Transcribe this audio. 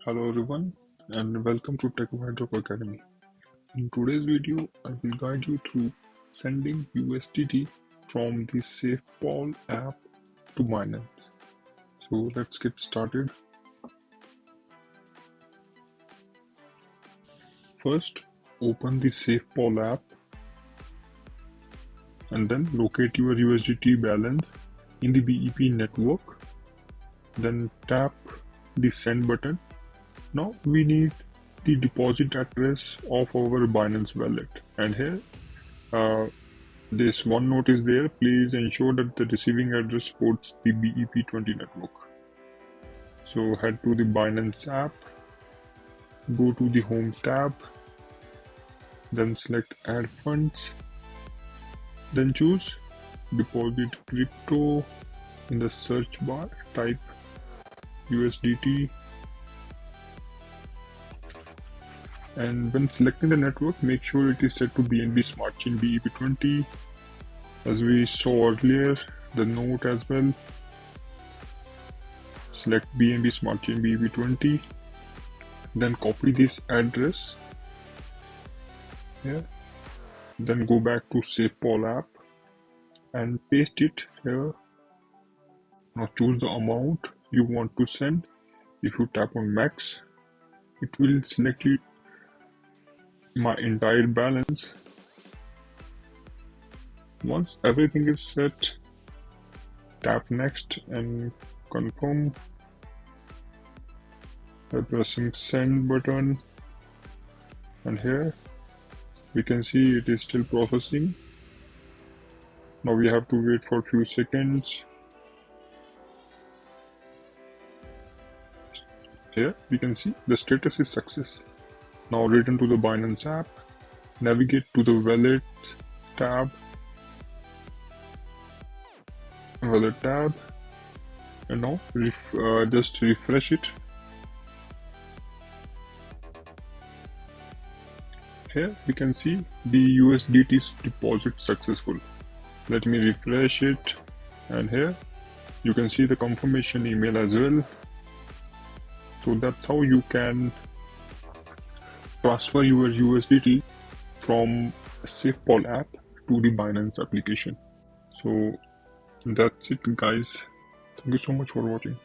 Hello everyone and welcome to techwiderockacademy Academy. In today's video, I will guide you through sending USDT from the SafePal app to Binance. So let's get started. First, open the SafePal app and then locate your USDT balance in the BEP network. Then tap the send button. Now we need the deposit address of our Binance wallet, and here this one note is there. Please ensure that the receiving address supports the BEP20 network. So head to the Binance app, go to the home tab, then select add funds, then choose deposit crypto. In the search bar type USDT, and when selecting the network, make sure it is set to BNB Smart Chain BEP20 as we saw earlier, the note as well. Select BNB Smart Chain BEP20, then copy this address here, then go back to SafePal app and paste it here. Now choose the amount you want to send. If you tap on max, it will select you my entire balance. Once everything is set, tap next and confirm by pressing send button, and here we can see it is still processing. Now we have to wait for a few seconds. Here we can see the status is success. Now return to the Binance app, navigate to the wallet tab, and now just refresh it. Here we can see the USDT deposit successful. Let me refresh it, and here you can see the confirmation email as well. So that's how you can transfer your USDT from SafePal app to the Binance application. So that's it guys. Thank you so much for watching.